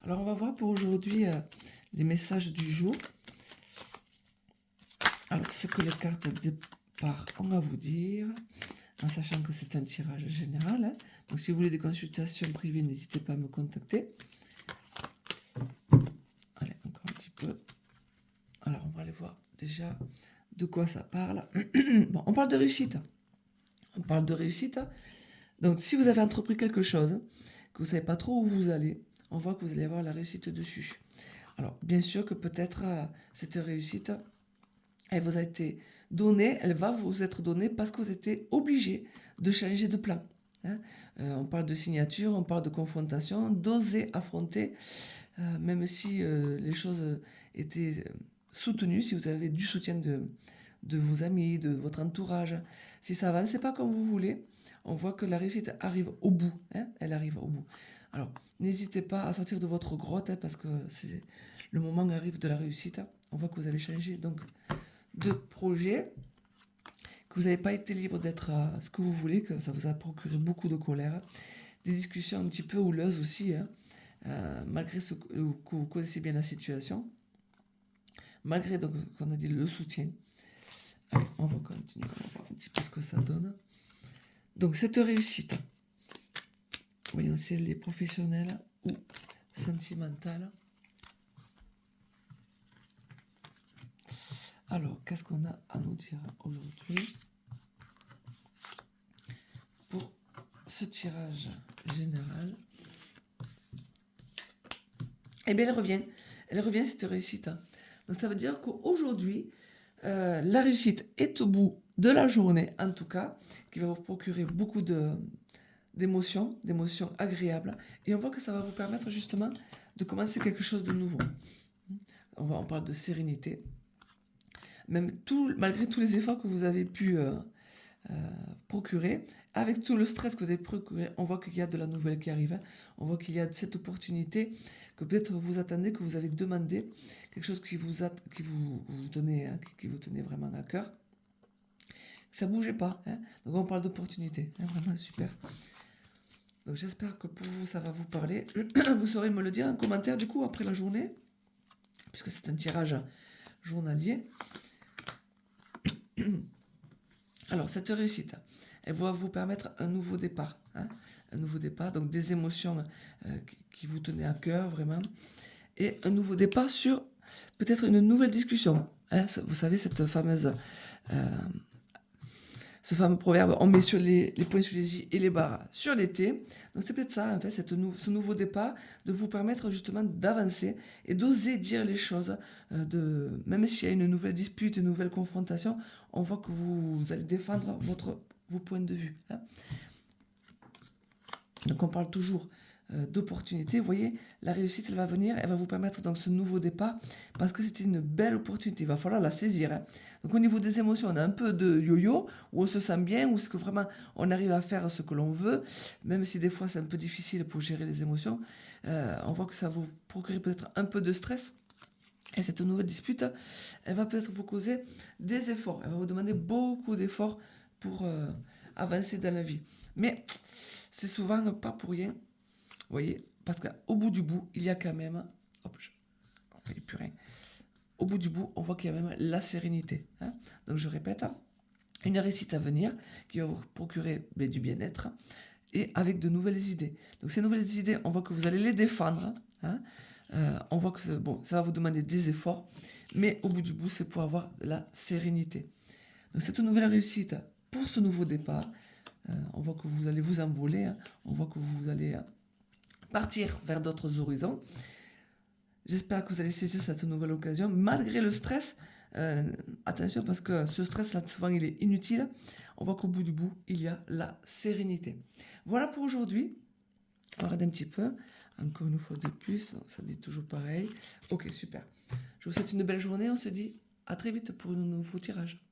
Alors, on va voir pour aujourd'hui les messages du jour. Alors, ce que les cartes de départ ont à vous dire, en sachant que c'est un tirage général. Hein. Donc, si vous voulez des consultations privées, n'hésitez pas à me contacter. Allez, encore un petit peu. Alors, on va aller voir déjà de quoi ça parle. Bon, on parle de réussite. On parle de réussite. Donc, si vous avez entrepris quelque chose, que vous ne savez pas trop où vous allez, on voit que vous allez avoir la réussite dessus. Alors, bien sûr que peut-être cette réussite, elle vous a été donnée, elle va vous être donnée parce que vous étiez obligé de changer de plan. Hein. On parle de signature, on parle de confrontation, d'oser affronter, même si les choses étaient soutenues, si vous avez du soutien de vos amis, de votre entourage, si ça n'avançait pas comme vous voulez, on voit que la réussite arrive au bout. Hein, elle arrive au bout. Alors, n'hésitez pas à sortir de votre grotte, hein, parce que le moment arrive de la réussite. On voit que vous avez changé donc de projet, que vous n'avez pas été libre d'être ce que vous voulez, que ça vous a procuré beaucoup de colère, des discussions un petit peu houleuses aussi, hein, malgré que vous connaissez bien la situation, malgré donc qu'on a dit le soutien. Allez, on va continuer, on va voir un petit peu ce que ça donne. Donc cette réussite, voyons si elle est professionnelle ou sentimentale. Alors, qu'est-ce qu'on a à nous dire aujourd'hui pour ce tirage général? Eh bien, elle revient cette réussite. Donc ça veut dire qu'aujourd'hui, la réussite est au bout de la journée, en tout cas, qui va vous procurer beaucoup d'émotions agréables. Et on voit que ça va vous permettre justement de commencer quelque chose de nouveau. On parle de sérénité. Malgré tous les efforts que vous avez pu procurer, avec tout le stress que vous avez procuré, on voit qu'il y a de la nouvelle qui arrive. Hein. On voit qu'il y a cette opportunité que peut-être vous attendez, que vous avez demandé, quelque chose qui vous tenait, hein, qui vous tenait vraiment à cœur. Ça ne bougeait pas. Hein. Donc on parle d'opportunité. Hein, vraiment super. Donc j'espère que pour vous, ça va vous parler. Vous saurez me le dire en commentaire du coup après la journée, puisque c'est un tirage journalier. Alors, cette réussite, elle va vous permettre un nouveau départ. Hein, un nouveau départ, donc des émotions qui vous tenaient à cœur, vraiment. Et un nouveau départ sur peut-être une nouvelle discussion. Hein, vous savez, ce fameux proverbe, on met sur les points sur les i et les barres sur les t. Donc c'est peut-être ça, en fait, ce nouveau départ, de vous permettre justement d'avancer et d'oser dire les choses. Même s'il y a une nouvelle dispute, une nouvelle confrontation, on voit que vous allez défendre vos points de vue. Hein. Donc on parle toujours d'opportunité. Vous voyez, la réussite, elle va venir, elle va vous permettre donc ce nouveau départ parce que c'était une belle opportunité. Il va falloir la saisir. Hein. Donc au niveau des émotions, on a un peu de yo-yo, où on se sent bien, où est-ce que vraiment on arrive à faire ce que l'on veut, même si des fois c'est un peu difficile pour gérer les émotions. On voit que ça va vous procurer peut-être un peu de stress. Et cette nouvelle dispute, elle va peut-être vous causer des efforts. Elle va vous demander beaucoup d'efforts pour avancer dans la vie. Mais c'est souvent pas pour rien. Vous voyez, parce qu'au bout du bout, il y a quand même... Hop, on fait plus rien. Au bout du bout, on voit qu'il y a même la sérénité. Hein. Donc je répète, une réussite à venir qui va vous procurer du bien-être et avec de nouvelles idées. Donc ces nouvelles idées, on voit que vous allez les défendre. Hein. On voit que ça va vous demander des efforts, mais au bout du bout, c'est pour avoir la sérénité. Donc cette nouvelle réussite pour ce nouveau départ, on voit que vous allez vous envoler, hein. On voit que vous allez partir vers d'autres horizons. J'espère que vous allez saisir cette nouvelle occasion, malgré le stress. Attention, parce que ce stress-là, souvent, il est inutile. On voit qu'au bout du bout, il y a la sérénité. Voilà pour aujourd'hui. On regarde un petit peu. Encore une fois de plus, ça dit toujours pareil. Ok, super. Je vous souhaite une belle journée. On se dit à très vite pour un nouveau tirage.